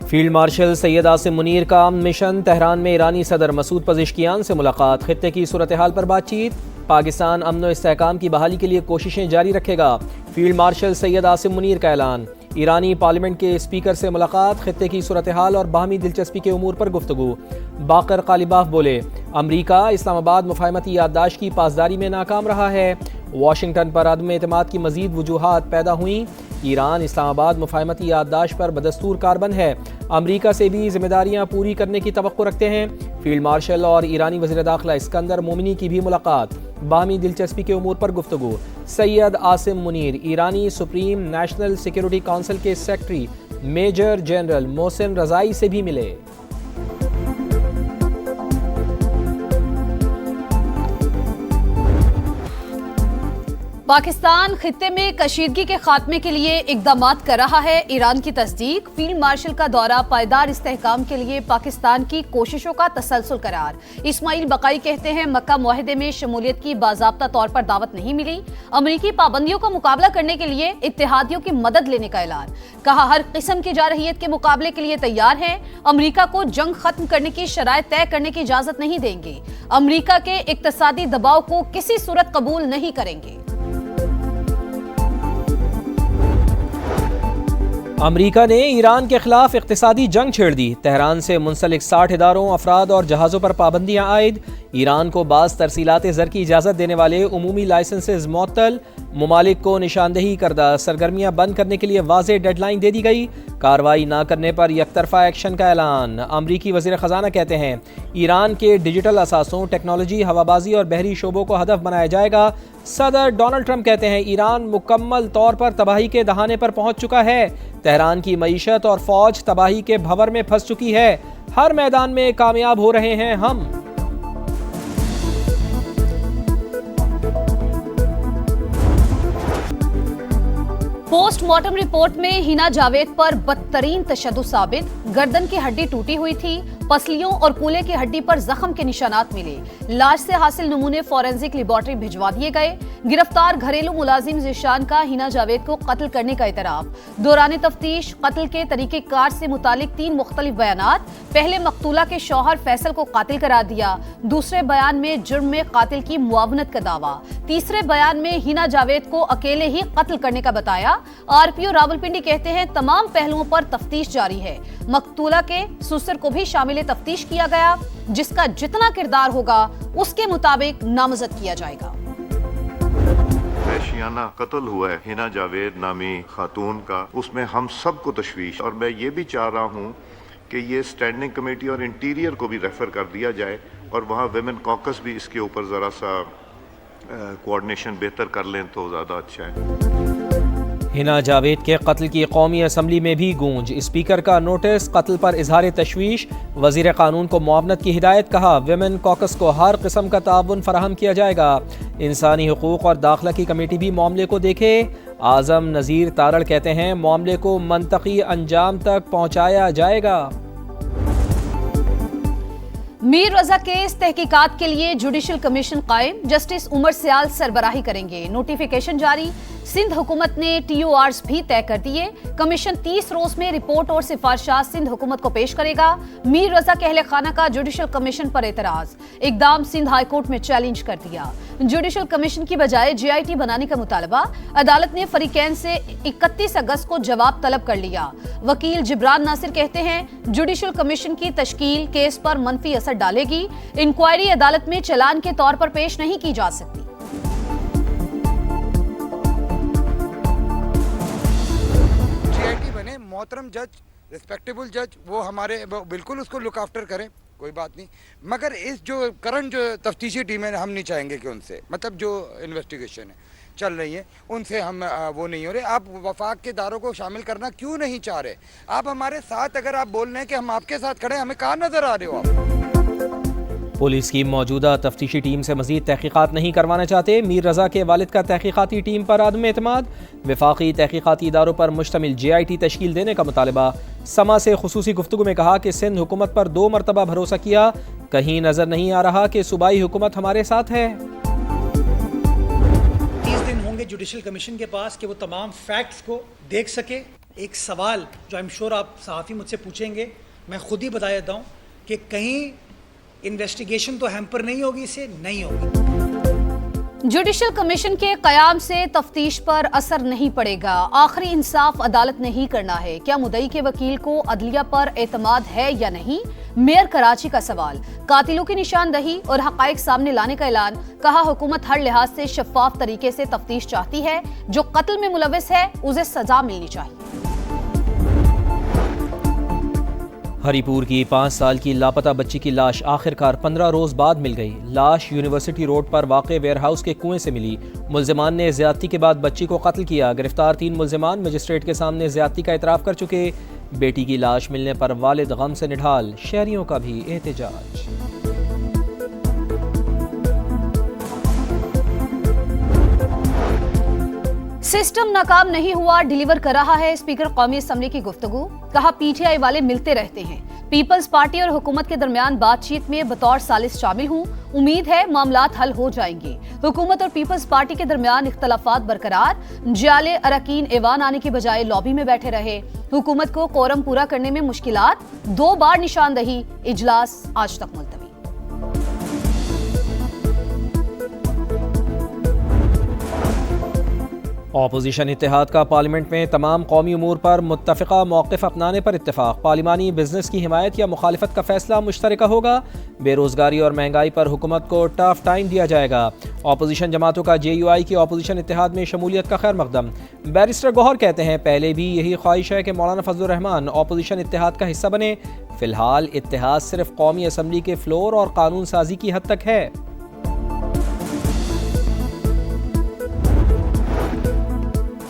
Field marshal Syed Asim Munir का mission Tehran में ईरानी सदर मसूद पज़ेश्कियान से मुलाकात। खित्ते की सूरत हाल पर बातचीत। पाकिस्तान अमन व इस्तेहकाम की बहाली के लिए कोशिशें जारी रखेगा। फील्ड मार्शल सैयद आसिम मुनीर का ऐलान। ईरानी पार्लियामेंट के स्पीकर से मुलाकात। खित्ते की सूरत हाल और बाहमी दिलचस्पी के उमूर पर गुफ्तगू। बाकर कालिबाफ बोले, अमरीका इस्लामाबाद मुफाहमती याददाश्त की पासदारी में नाकाम रहा है। वाशिंगटन पर अदम एतमाद की मजीद वजूहात पैदा हुई। ईरान इस्लामाबाद मुफाहमती याददाश्त पर बदस्तूर कारबंद है। अमरीका से भी जिम्मेदारियां पूरी करने की तवक्को रखते हैं। फील्ड मार्शल और ईरानी वज़ीर दाखिला इस्कंदर मोमिनी की भी मुलाकात। बाहमी दिलचस्पी के उमूर पर गुफ्तगू। सैयद आसिम मुनीर ईरानी सुप्रीम नेशनल सिक्योरिटी काउंसिल के सेक्रेटरी मेजर जनरल मोहसिन रजाई से भी मिले। पाकिस्तान खित्ते में कशीदगी के खात्मे के लिए इक़दामात कर रहा है। ईरान की तस्दीक। फील्ड मार्शल का दौरा पायदार इस्तेहकाम के लिए पाकिस्तान की कोशिशों का तसलसल करार। इस्माइल बकाई कहते हैं, मक्का मुआहदे में शमूलियत की बाज़ाब्ता तौर पर दावत नहीं मिली। अमरीकी पाबंदियों का मुकाबला करने के लिए इत्तेहादियों की मदद लेने का ऐलान। कहा, हर किस्म की जारहियत के मुकाबले के लिए तैयार हैं। अमरीका को जंग खत्म करने की शराइत तय करने की इजाजत नहीं देंगे। अमरीका के इक्तसादी दबाव को किसी सूरत कबूल नहीं करेंगे। अमरीका ने ईरान के खिलाफ इक्तिसादी जंग छेड़ दी। तेहरान से मुंसलिक 60 इदारों, अफराद और जहाज़ों पर पाबंदियां आयद। ईरान को बाज़ तरसीलात ज़र की इजाज़त देने वाले उमूमी लाइसेंसेज मुअत्तल। मुमालिक को निशानदही करदा सरगर्मियां बंद करने के लिए वाज़ेह डेडलाइन दे दी गई। कार्रवाई न करने पर यकतरफा एक्शन का ऐलान। अमरीकी वज़ीर ख़जाना कहते हैं, ईरान के डिजिटल असासों, टेक्नोलॉजी, हवाबाजी और बहरी शोबों को हदफ बनाया जाएगा। सदर डोनाल्ड ट्रंप कहते हैं, ईरान मुकम्मल तौर पर तबाही के दहाने पर पहुंच चुका है। तेहरान की मईशत और फौज तबाही के भंवर में फंस चुकी है। हर मैदान में कामयाब हो रहे हैं हम। पोस्टमार्टम रिपोर्ट में हिना जावेद पर बदतरीन तशद्दुद साबित। गर्दन की हड्डी टूटी हुई थी। पसलियों और कूल्हे की हड्डी पर जख्म के निशानात मिले। लाश से हासिल नमूने फॉरेंसिक लेबोरेटरी भिजवा दिए गए। गिरफ्तार घरेलू मुलाजिम ज़ीशान का हिना जावेद को कत्ल करने का इतराफ। दौरान तफ्तीश कत्ल के तरीक़ेकार से मुतालिक 3 मुख्तलिफ बयानात। पहले मकतूला के शौहर फैसल को कातिल करार दिया। दूसरे बयान में जुर्म में कातिल की मुआवनत का दावा। तीसरे बयान में हिना जावेद को अकेले ही कत्ल करने का बताया। आरपीओ रावलपिंडी कहते हैं, तमाम पहलुओं पर तफ्तीश जारी है। मकतूला के सुसर को भी शामिल तफ्तीश किया गया, जिसका जितना किरदार होगा उसके मुताबिक नामजद किया जाएगा। वहशियाना कत्ल हुआ है हिना जावेद नामी खातून का, उसमें हम सबको तशवीश। और मैं ये भी चाह रहा हूँ कि ये स्टैंडिंग कमेटी और इंटीरियर को भी रेफर कर दिया जाए और वहाँ विमेन कॉकस भी इसके ऊपर ज़रा सा कोऑर्डिनेशन बेहतर कर लें तो ज़्यादा अच्छा है। हिना जावेद के कत्ल की कौमी असम्बली में भी गूंज। स्पीकर का नोटिस। कत्ल पर इजहार तशवीश। वजीर कानून को मुआवनत की हिदायत। कहा, विमेन कॉकस को हर किस्म का ताउन फराहम किया जाएगा। इंसानी हुकूक और दाखिला की कमेटी भी मामले को देखे। आजम नज़ीर तारड़ कहते हैं, मामले को मंतकी अंजाम तक पहुँचाया जाएगा। मीर रजा केस तहकीकात के लिए जुडिशल कमीशन कायम। जस्टिस उमर सियाल सरबराही करेंगे। नोटिफिकेशन जारी। सिंध हुकूमत ने TORs भी तय कर दिए। कमीशन 30 रोज में रिपोर्ट और सिफारिशात सिंध हुकूमत को पेश करेगा। मीर रजा के अहले खाना का जुडिशल कमीशन पर एतराज। इकदाम सिंध हाई कोर्ट में चैलेंज कर दिया। जुडिशल कमीशन की बजाय JIT बनाने का मुतालबा। अदालत ने फरीकैन से 31 अगस्त को जवाब तलब कर लिया। वकील जिब्रान नासिर कहते हैं, जुडिशल कमीशन की तश्कील केस पर मनफी असर डालेगी। इंक्वायरी अदालत में चलान के तौर पर पेश नहीं की जा सकती। मोहतरम जज, रिस्पेक्टेबल जज, वो हमारे बिल्कुल उसको लुक आफ्टर करें, कोई बात नहीं। मगर इस जो करंट जो तफ्तीशी टीम है, हम नहीं चाहेंगे कि उनसे, मतलब जो इन्वेस्टिगेशन है चल रही है, उनसे हम वो नहीं हो रहे। आप वफाक के इदारों को शामिल करना क्यों नहीं चाह रहे? आप हमारे साथ, अगर आप बोल रहे हैं कि हम आपके साथ खड़े, हमें कहाँ नजर आ रहे हो आप? पुलिस की मौजूदा तफ्तीशी टीम से मजीद तहकीकात नहीं करवाना चाहते। मीर रजा के वालिद का तहकीकाती टीम पर आदम एतमाद। वफाकी तहकीकाती इदारों पर मुश्तमिल JIT तश्कील देने का मुतालबा। समा से खुसूसी गुफ्तगू में कहा कि सिंध हुकूमत पर 2 मरतबा भरोसा किया, कहीं नजर नहीं आ रहा कि सूबाई हुकूमत हमारे साथ है। 30 दिन होंगे जुडिशल कमीशन के पास कि वो तमाम फैक्ट्स को देख सके एक सवाल जो आई एम श्योर आप सहाफ़ी मुझसे पूछेंगे, मैं खुद ही बता देता हूँ कि कहीं इन्वेस्टिगेशन तो हैम्पर नहीं होगी, इससे नहीं होगी। जुडिशल कमीशन के कयाम से तफ्तीश पर असर नहीं पड़ेगा, आखिरी इंसाफ अदालत ने ही करना है। क्या मुद्दई के वकील को अदलिया पर एतमाद है या नहीं? मेयर कराची का सवाल। कातिलों की निशानदही और हकायक सामने लाने का ऐलान। कहा हुकूमत हर लिहाज से शफाफ तरीके से तफ्तीश चाहती है, जो कत्ल में मुलविस है उसे सजा मिलनी चाहिए। हरीपुर की 5 साल की लापता बच्ची की लाश आखिरकार 15 रोज बाद मिल गई। लाश यूनिवर्सिटी रोड पर वाक़े वेयरहाउस के कुएं से मिली। मुल्जिमान ने ज्यादती के बाद बच्ची को कत्ल किया। गिरफ्तार 3 मुल्जिमान मजिस्ट्रेट के सामने ज्यादती का इतराफ़ कर चुके। बेटी की लाश मिलने पर वालिद गम से निढाल, शहरियों का भी एहतजाज। सिस्टम नाकाम नहीं हुआ, डिलीवर कर रहा है स्पीकर कौमी असम्बली की गुफ्तगू। कहा पीटीआई वाले मिलते रहते हैं, पीपल्स पार्टी और हुकूमत के दरमियान बातचीत में बतौर सालिस शामिल हूं, उम्मीद है मामलात हल हो जाएंगे। हुकूमत और पीपल्स पार्टी के दरमियान इख्तलाफात बरकरार। जाले अरकान ऐवान आने की बजाय लॉबी में बैठे रहे। हुकूमत को कोरम पूरा करने में मुश्किलात, 2 बार निशानदही। इजलास आज तक मुलतवी। ऑपोजिशन इत्तेहाद का पार्लियामेंट में तमाम कौमी उमूर पर मुत्तफ़िक़ा मौक़िफ़ अपनाने पर इत्तेफाक। पार्लिमानी बिजनेस की हिमायत या मुखालिफत का फैसला मुश्तरका होगा। बेरोज़गारी और महंगाई पर हुकूमत को टफ टाइम दिया जाएगा। ऑपोजिशन जमातों का JUI की ऑपोजिशन इत्तेहाद में शमूलियत का खैर मकदम। बैरिस्टर गौहर कहते हैं पहले भी यही ख्वाहिश है कि मौलाना फजलुर रहमान ऑपोजिशन इत्तेहाद का हिस्सा बने। फ़िलहाल इत्तेहाद सिर्फ कौमी असम्बली के फ्लोर और कानून साजी की हद तक है।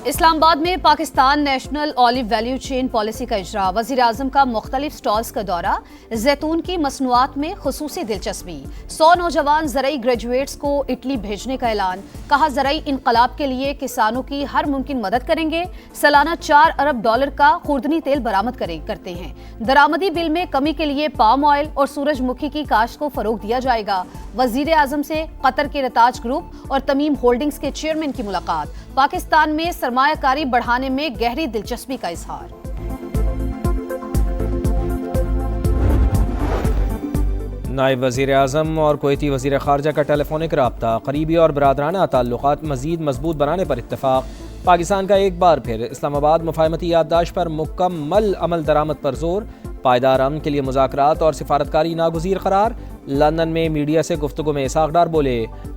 इस्लामाबाद में Pakistan national olive value chain policy का इजरा। वज़ीर आज़म का मुख्तलिफ स्टॉल्स का दौरा। जैतून की मसनूआत में खुसूसी दिलचस्पी। 100 नौजवान ज़रई ग्रेजुएट्स को इटली भेजने का ऐलान। कहा ज़रई इनकलाब के लिए किसानों की हर मुमकिन मदद करेंगे। सालाना $4 अरब का खुर्दनी तेल बरामद करते हैं। दरामदी बिल में कमी के लिए पाम ऑयल और सूरजमुखी की काश्त को फरोग दिया जाएगा। वज़ीर आज़म से कतर के नताज ग्रुप और तमीम होल्डिंग्स के चेयरमैन की मुलाकात। पाकिस्तान में सरमायाकारी बढ़ाने में गहरी दिलचस्पी का इजहार। नायब वज़ीर आज़म और कुवैती वज़ीर ख़ारजा का टेलीफोनिक राब्ता। करीबी और बरादराना ताल्लुक़ात मज़ीद मजबूत बनाने पर इत्तेफाक। पाकिस्तान का एक बार फिर इस्लामाबाद मुफाहमती याददाश्त पर मुकम्मल अमल दरामद पर जोर। पायदार अमन के लिए मुज़ाकरात और सिफारतकारी नागुज़ीर करार। लंदन में मीडिया से गुफ्तगू में इसहाक डार बोले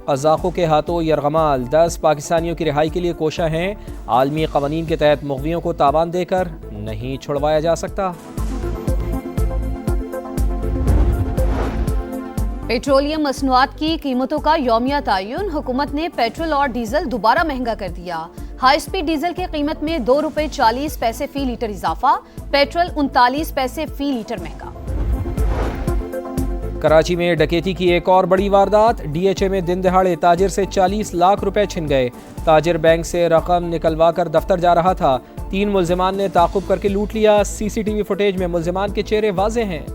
क़ज़ाक़ों के हाथों यरगमाल 10 पाकिस्तानियों की रिहाई के लिए कोशा हैं। आलमी क़वानीन के तहत मुग़वियों को तावान देकर नहीं छुड़वाया जा सकता। पेट्रोलियम मसनूआत की कीमतों का यौमिया तयन। हुकूमत ने पेट्रोल और डीजल दोबारा महंगा कर दिया। हाई स्पीड डीजल की कीमत में ₹2.40 फी लीटर इजाफा। पेट्रोल 39 पैसे फी लीटर महंगा। कराची में डकैती की एक और बड़ी वारदात। DHA में दिन दहाड़े ताजिर से 40 लाख रुपए छिन गए। ताजिर बैंक से रकम निकलवा कर दफ्तर जा रहा था। 3 मुल्जिमान ने ताक़ुब करके लूट लिया। CCTV फुटेज में मुल्जिमान के चेहरे वाज़े हैं।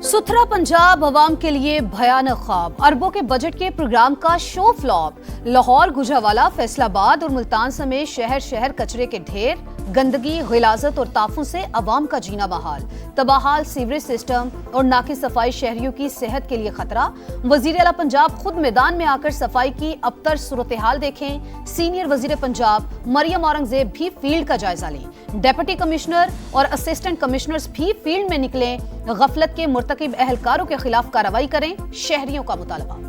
सुथरा पंजाब अवाम के लिए भयानक ख्वाब। अरबों के बजट के प्रोग्राम का शो फ्लॉप। लाहौर, गुजरावाला, फैसलाबाद और मुल्तान समेत शहर शहर कचरे के ढेर। गंदगी, गिलाजत और ताफुन से अवाम का जीना बहाल। तबाहाल सीवरेज सिस्टम और नाकी सफाई शहरियों की सेहत के लिए खतरा। वजीर आला पंजाब खुद मैदान में आकर सफाई की अबतर सूरत हाल देखें। सीनियर वजीर पंजाब मरियम औरंगजेब भी फील्ड का जायजा लें। डेप्यूटी कमिश्नर और असिस्टेंट कमिश्नर्स भी फील्ड में निकलें। गफलत के मुर्तकिब अहलकारों के खिलाफ कार्रवाई करें, शहरियों का मुतालबा।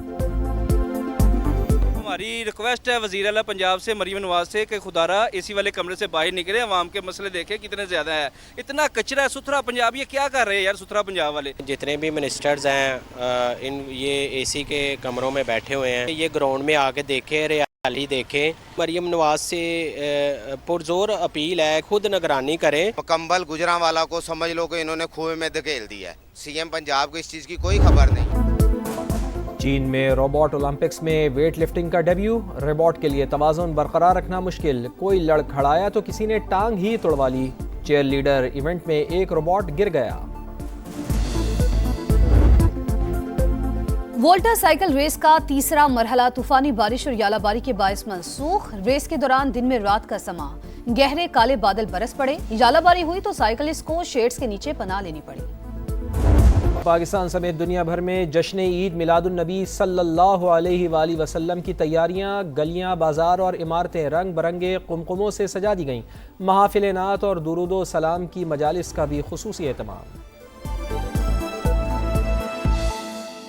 हमारी रिक्वेस्ट है वज़ीर आला पंजाब से मरीम नवाज से कि खुदारा एसी वाले कमरे से बाहर निकले, आवाम के मसले देखें कितने ज़्यादा है। इतना कचरा है। सुथरा पंजाब ये क्या कर रहे हैं यार सुथरा पंजाब वाले। जितने भी मिनिस्टर्स हैं ये एसी के कमरों में बैठे हुए हैं। ये ग्राउंड में आके देखें, रैली देखें। मरीम नवाज से पुरजोर अपील है खुद निगरानी करें। मुकम्मल गुजरांवाला को समझ लो कि इन्होंने कुएं में धकेल दिया है। CM पंजाब को इस चीज़ की कोई खबर नहीं। चीन में रोबोट ओलंपिक्स में वेट लिफ्टिंग का डेब्यू। रोबोट के लिए तवाज़ुन बरकरार रखना मुश्किल। कोई लड़खड़ाया तो किसी ने टांग ही तोड़वा ली। चेयर लीडर इवेंट में एक रोबोट गिर गया। वोल्टा साइकिल रेस का तीसरा मरहला तूफानी बारिश और यालाबारी के बायस मनसूख। रेस के दौरान दिन में रात का समा, गहरे काले बादल बरस पड़े। यालाबारी हुई तो साइकिलिस्ट को शेड्स के नीचे पनाह लेनी पड़ी। पाकिस्तान समेत दुनिया भर में जश्न ईद मिलादुन नबी सल्लल्लाहु अलैहि वसल्लम की तैयारियां, गलियां, बाजार और इमारतें रंग बरंगे कुमकुमों से सजा दी गईं। महाफिल नात और दुरूद व सलाम की मजालिस का भी खुसूसी एहतमाम।